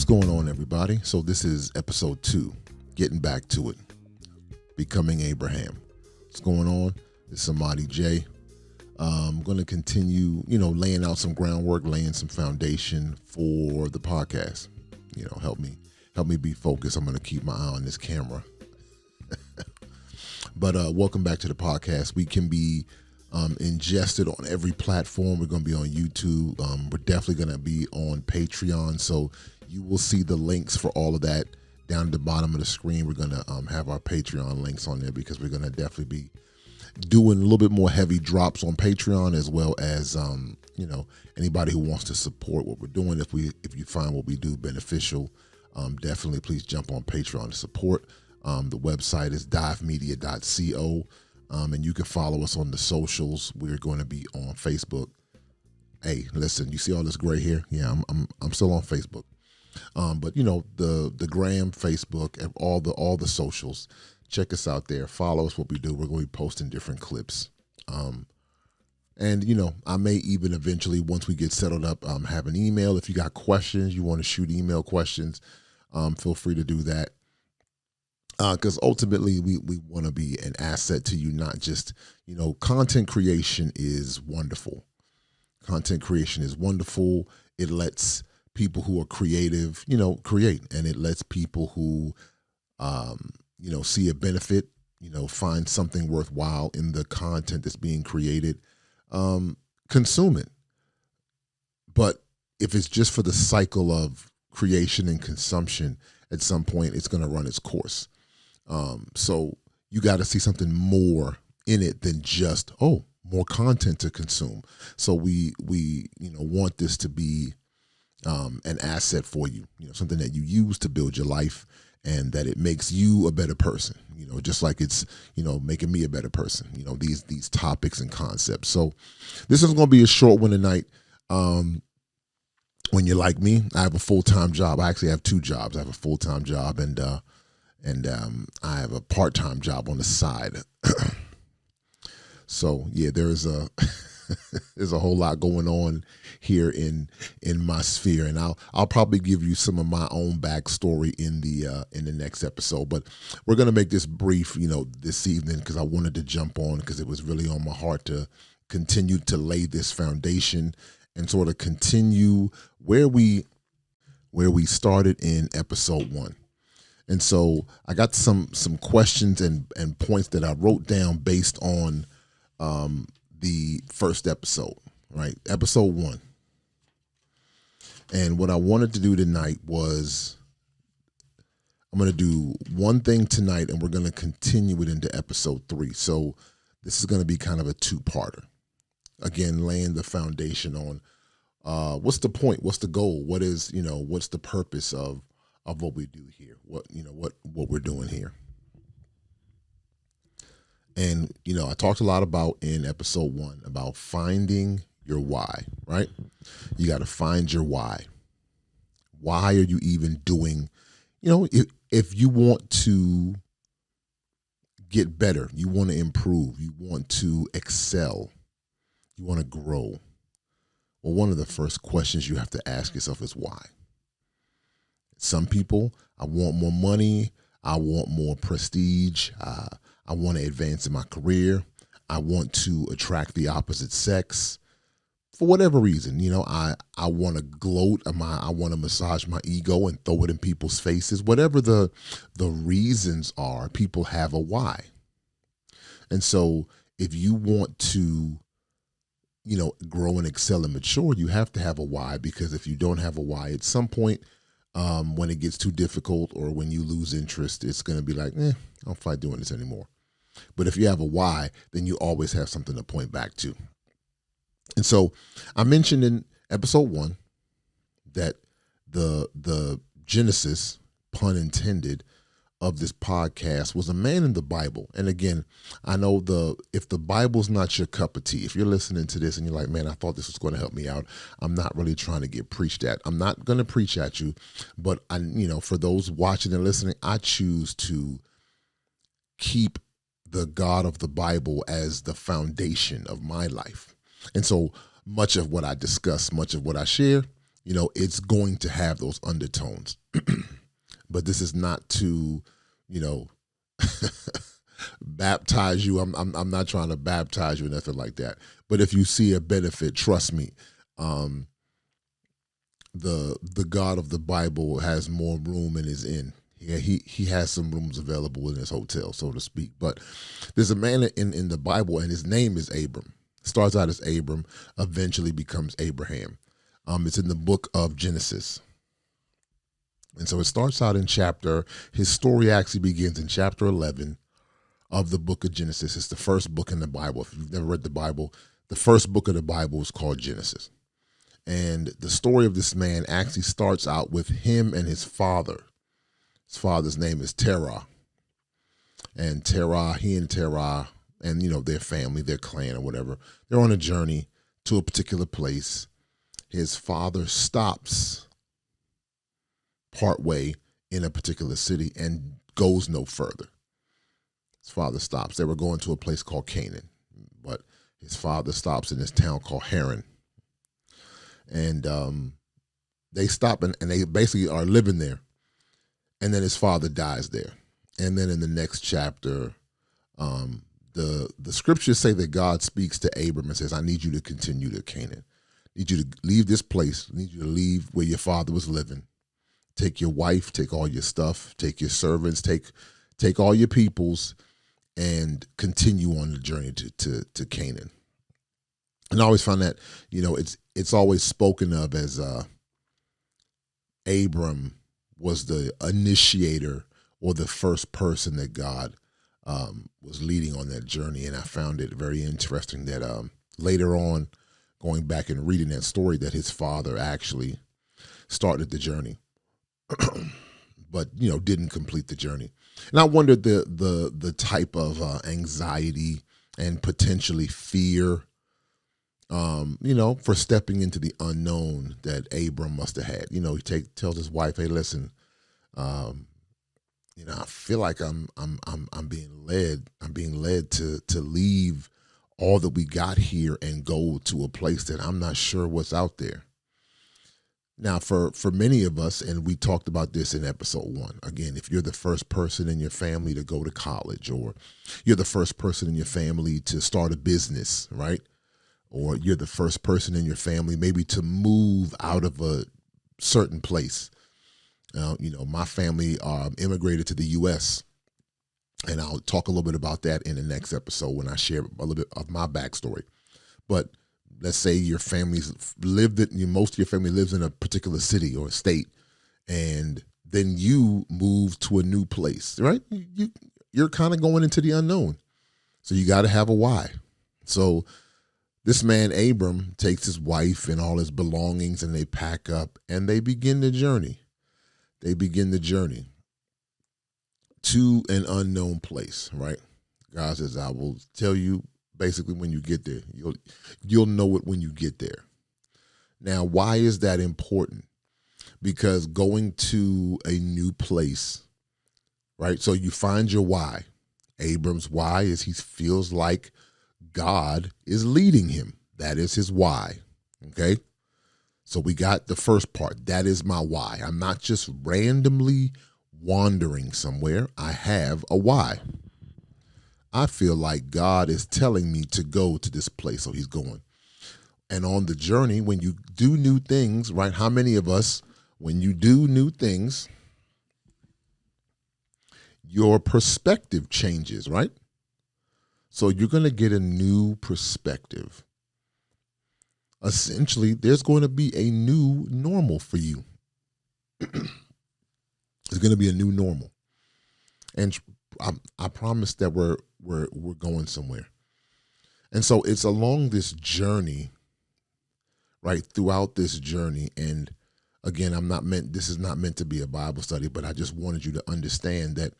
going on, everybody? So this is episode 2, getting back to it, becoming Abraham. What's going on? It's Samadi J. I'm going to continue, laying out some groundwork, laying some foundation for the podcast. Help me be focused. I'm going to keep my eye on this camera. But welcome back to the podcast. We can be ingested on every platform. We're going to be on YouTube. We're definitely going to be on Patreon. So you will see the links for all of that down at the bottom of the screen. We're going to have our Patreon links on there because we're going to definitely be doing a little bit more heavy drops on Patreon, as well as anybody who wants to support what we're doing. If you find what we do beneficial, definitely please jump on Patreon to support. The website is divemedia.co, and you can follow us on the socials. We're going to be on Facebook. Hey, listen, you see all this gray hair? Yeah, I'm still on Facebook. But the Gram, Facebook, and all the socials. Check us out there. Follow us. What we do. We're going to be posting different clips. And I may even eventually, once we get settled up, have an email. If you got questions, you want to shoot email questions, feel free to do that. Because ultimately we want to be an asset to you, not just, content creation is wonderful. Content creation is wonderful. It lets people who are creative, create, and it lets people who, see a benefit, find something worthwhile in the content that's being created, consume it. But if it's just for the cycle of creation and consumption, at some point it's going to run its course. So you got to see something more in it than just, more content to consume. So we want this to be an asset for you, something that you use to build your life, and that it makes you a better person, just like it's, making me a better person, these topics and concepts. So this is going to be a short one tonight. When you're like me, I have a full-time job. I actually have 2 jobs. I have a full-time job and I have a part-time job on the side. So yeah, there's a whole lot going on here in my sphere, and I'll probably give you some of my own backstory in the next episode. But we're gonna make this brief, this evening, because I wanted to jump on, because it was really on my heart to continue to lay this foundation and sort of continue where we started in episode 1. And so I got some questions and points that I wrote down based on the first episode, right? Episode 1. And what I wanted to do tonight was, I'm going to do one thing tonight, and we're going to continue it into episode 3. So this is going to be kind of a 2-parter. Again, laying the foundation on what's the point, what's the goal, what is, what's the purpose of what we do here, what we're doing here. And, I talked a lot about in episode 1 about finding your why, right? You got to find your why. Why are you even doing, if you want to get better, you want to improve, you want to excel, you want to grow. Well, one of the first questions you have to ask yourself is why. Some people, I want more money, I want more prestige, I want to advance in my career, I want to attract the opposite sex. For whatever reason, I want to gloat, I want to massage my ego and throw it in people's faces. Whatever the reasons are, people have a why. And so if you want to, grow and excel and mature, you have to have a why, because if you don't have a why, at some point, when it gets too difficult or when you lose interest, it's going to be like, I don't feel like doing this anymore. But if you have a why, then you always have something to point back to. And so I mentioned in episode 1 that the genesis, pun intended, of this podcast was a man in the Bible. And again, I know if the Bible's not your cup of tea, if you're listening to this and you're like, man, I thought this was going to help me out, I'm not really trying to get preached at. I'm not going to preach at you, but for those watching and listening, I choose to keep the God of the Bible as the foundation of my life. And so much of what I discuss, much of what I share it's going to have those undertones. But this is not to, you know, baptize you. I'm not trying to baptize you or nothing like that. But if you see a benefit, trust me, the God of the Bible has more room in his inn. Yeah, he has some rooms available in his hotel, so to speak. But there's a man in the Bible, and his name is Abram. Starts out as Abram, eventually becomes Abraham. It's in the book of Genesis. And so it starts out in his story actually begins in chapter 11 of the book of Genesis. It's the first book in the Bible. If you've never read the Bible, the first book of the Bible is called Genesis. And the story of this man actually starts out with him and his father. His father's name is Terah. And he and Terah, and their family, their clan or whatever, they're on a journey to a particular place. His father stops partway in a particular city and goes no further. His father stops. They were going to a place called Canaan, but his father stops in this town called Haran. And they stop and they basically are living there. And then his father dies there. And then in the next chapter, the scriptures say that God speaks to Abram and says, I need you to continue to Canaan. I need you to leave this place. I need you to leave where your father was living. Take your wife, take all your stuff, take your servants, take all your peoples, and continue on the journey to Canaan. And I always find that, it's always spoken of as Abram was the initiator or the first person that God was leading on that journey. And I found it very interesting that later on, going back and reading that story, that his father actually started the journey, but didn't complete the journey. And I wondered the type of anxiety and potentially fear, for stepping into the unknown that Abram must have had. He tells his wife, "Hey, listen, I feel like I'm being led. I'm being led to leave all that we got here and go to a place that I'm not sure what's out there." Now, for many of us, and we talked about this in episode 1, again, if you're the first person in your family to go to college, or you're the first person in your family to start a business, right? Or you're the first person in your family maybe to move out of a certain place. My family immigrated to the U.S., and I'll talk a little bit about that in the next episode when I share a little bit of my backstory. But let's say your family's most of your family lives in a particular city or state, and then you move to a new place, right? You're kind of going into the unknown. So you got to have a why. So this man, Abram, takes his wife and all his belongings, and they pack up and they begin the journey. They begin the journey to an unknown place, right? God says, I will tell you basically when you get there. You'll know it when you get there. Now, why is that important? Because going to a new place, right? So you find your why. Abram's why is he feels like God is leading him. That is his why. Okay? So we got the first part. That is my why. I'm not just randomly wandering somewhere. I have a why. I feel like God is telling me to go to this place, so he's going. And on the journey, when you do new things, right? How many of us, when you do new things, your perspective changes, right? So you're going to get a new perspective. Essentially, there's going to be a new normal for you. There's going to be a new normal. And I promise that we're going somewhere. And so it's along this journey, right, throughout this journey. And again, this is not meant to be a Bible study, but I just wanted you to understand that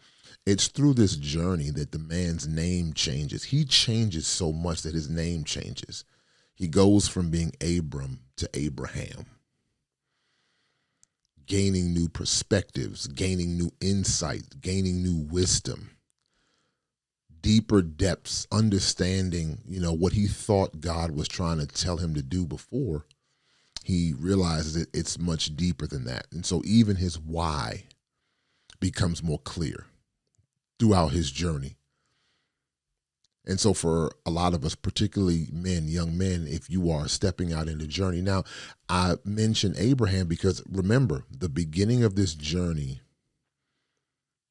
it's through this journey that the man's name changes. He changes so much that his name changes. He goes from being Abram to Abraham, gaining new perspectives, gaining new insight, gaining new wisdom, deeper depths, understanding, what he thought God was trying to tell him to do before. he realizes it's much deeper than that. And so even his why becomes more clear throughout his journey. And so for a lot of us, particularly men, young men, if you are stepping out in the journey. Now, I mentioned Abraham because remember, the beginning of this journey,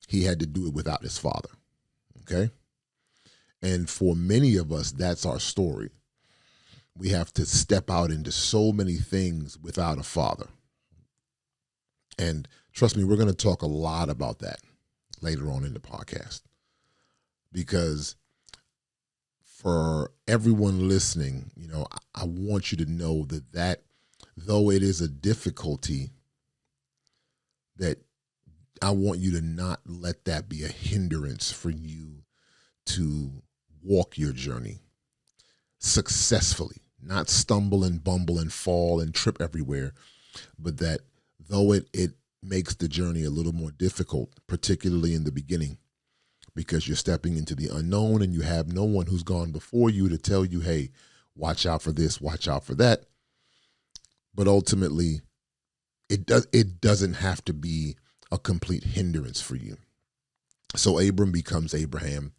he had to do it without his father. Okay. And for many of us, that's our story. We have to step out into so many things without a father. And trust me, we're going to talk a lot about that later on in the podcast, because for everyone listening, I want you to know that though it is a difficulty, that I want you to not let that be a hindrance for you to walk your journey successfully, not stumble and bumble and fall and trip everywhere, but that though it makes the journey a little more difficult, particularly in the beginning, because you're stepping into the unknown and you have no one who's gone before you to tell you, hey, watch out for this, watch out for that. But ultimately, it doesn't have to be a complete hindrance for you. So Abram becomes Abraham.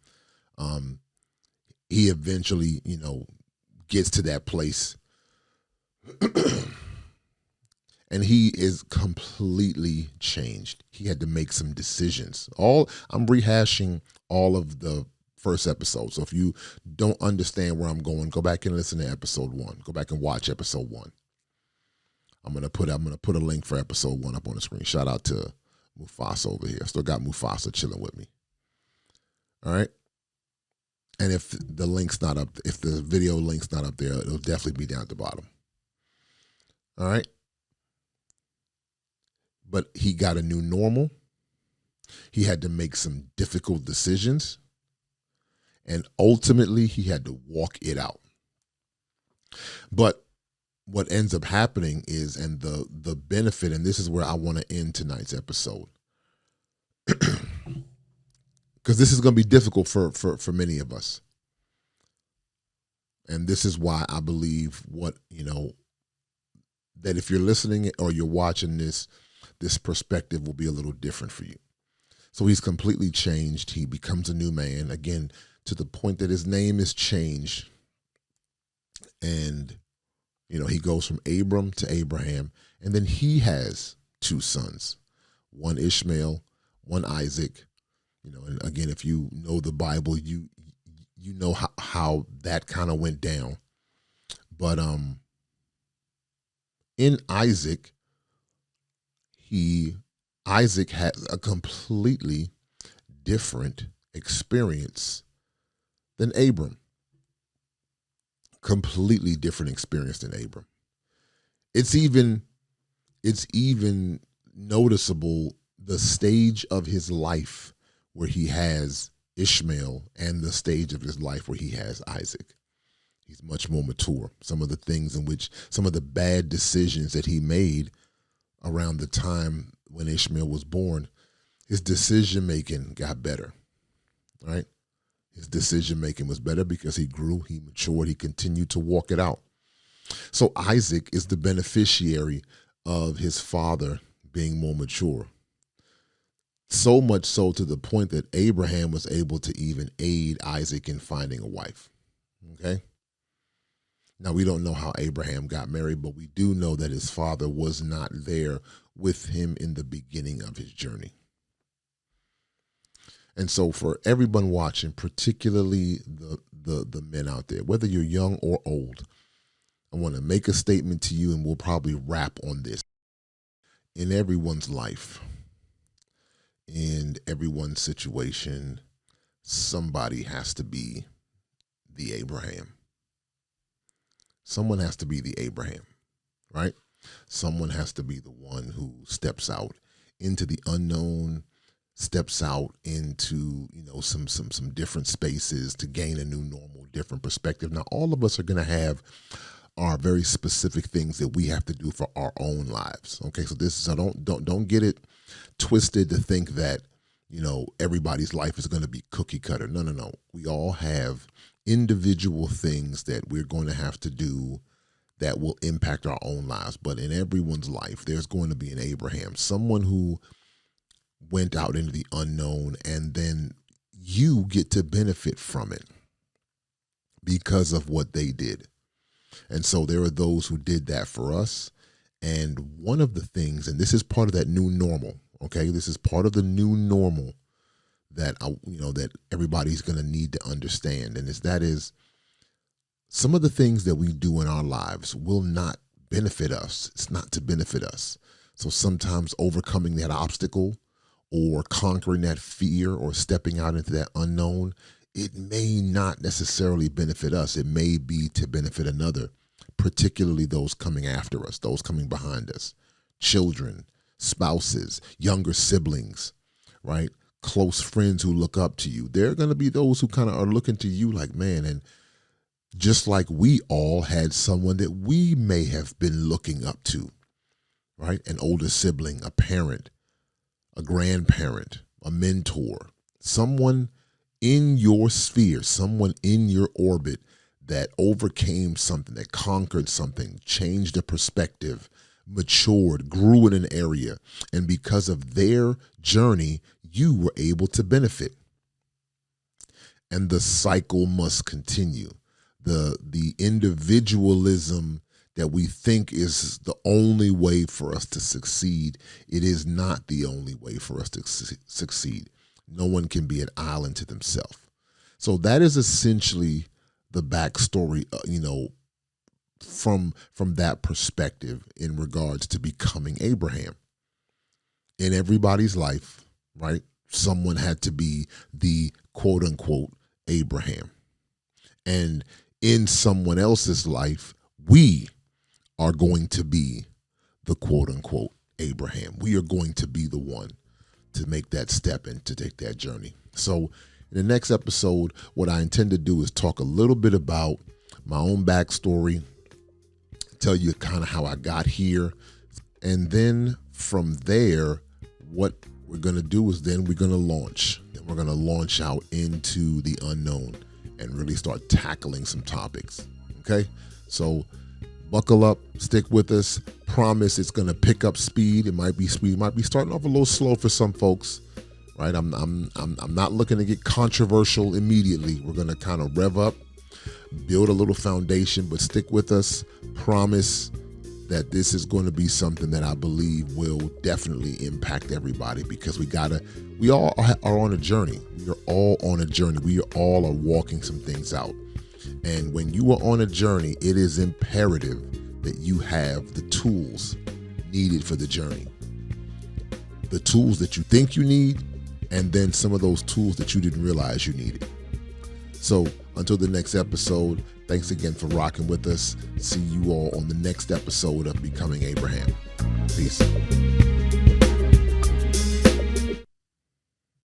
He eventually, gets to that place. And he is completely changed. He had to make some decisions. I'm rehashing all of the first episode. So if you don't understand where I'm going, go back and listen to episode 1. Go back and watch episode 1. I'm gonna put a link for episode 1 up on the screen. Shout out to Mufasa over here. Still got Mufasa chilling with me. All right. And if the link's not up, if the video link's not up there, it'll definitely be down at the bottom. All right. But he got a new normal. He had to make some difficult decisions. And ultimately, he had to walk it out. But what ends up happening is, and the benefit, and this is where I want to end tonight's episode, because this is going to be difficult for many of us. And this is why I believe that if you're listening or you're watching this perspective will be a little different for you. So he's completely changed. He becomes a new man, again, to the point that his name is changed. And, he goes from Abram to Abraham. And then he has 2 sons, one Ishmael, one Isaac. And again, if you know the Bible, you know how that kind of went down. But in Isaac, Isaac has a completely different experience than Abram. Completely different experience than Abram. It's even noticeable the stage of his life where he has Ishmael and the stage of his life where he has Isaac. He's much more mature. Some of the things in which, some of the bad decisions that he made around the time when Ishmael was born, his decision-making got better, right? His decision-making was better because he grew, he matured, he continued to walk it out. So Isaac is the beneficiary of his father being more mature. So much so to the point that Abraham was able to even aid Isaac in finding a wife, okay? Now, we don't know how Abraham got married, but we do know that his father was not there with him in the beginning of his journey. And so for everyone watching, particularly the men out there, whether you're young or old, I want to make a statement to you, and we'll probably wrap on this. In everyone's life, in everyone's situation, somebody has to be the Abraham. Someone has to be the Abraham, right? Someone has to be the one who steps out into the unknown, steps out into, some different spaces to gain a new normal, different perspective. Now, all of us are going to have our very specific things that we have to do for our own lives. Okay, so don't get it twisted to think that, everybody's life is going to be cookie cutter. No. We all have individual things that we're going to have to do that will impact our own lives. But in everyone's life, there's going to be an Abraham, someone who went out into the unknown, and then you get to benefit from it because of what they did. And so there are those who did that for us. And one of the things, and this is part of that new normal, okay? This is part of the new normal that that everybody's going to need to understand. And that is some of the things that we do in our lives will not benefit us. It's not to benefit us. So sometimes overcoming that obstacle or conquering that fear or stepping out into that unknown, it may not necessarily benefit us. It may be to benefit another, particularly those coming after us, those coming behind us, children, spouses, younger siblings, right? Close friends who look up to you. There are going to be those who kind of are looking to you like, man, and just like we all had someone that we may have been looking up to, right? An older sibling, a parent, a grandparent, a mentor, someone in your sphere, someone in your orbit that overcame something, that conquered something, changed a perspective, matured, grew in an area. And because of their journey, you were able to benefit. And the cycle must continue. The individualism that we think is the only way for us to succeed, it is not the only way for us to succeed. No one can be an island to themselves. So that is essentially the backstory, from that perspective in regards to becoming Abraham. In everybody's life, right, someone had to be the quote unquote Abraham. And in someone else's life, we are going to be the quote unquote Abraham. We are going to be the one to make that step and to take that journey. So in the next episode, what I intend to do is talk a little bit about my own backstory, tell you kind of how I got here. And then from there, what we're going to do is then we're going to launch. Then we're going to launch out into the unknown and really start tackling some topics. Okay? So buckle up, stick with us. Promise it's going to pick up speed. It might be starting off a little slow for some folks, right? I'm not looking to get controversial immediately. We're going to kind of rev up, build a little foundation, but stick with us. Promise that this is going to be something that I believe will definitely impact everybody, because we all are on a journey. We are all on a journey. We all are walking some things out. And when you are on a journey, it is imperative that you have the tools needed for the journey. The tools that you think you need, and then some of those tools that you didn't realize you needed. So until the next episode, thanks again for rocking with us. See you all on the next episode of Becoming Abraham. Peace.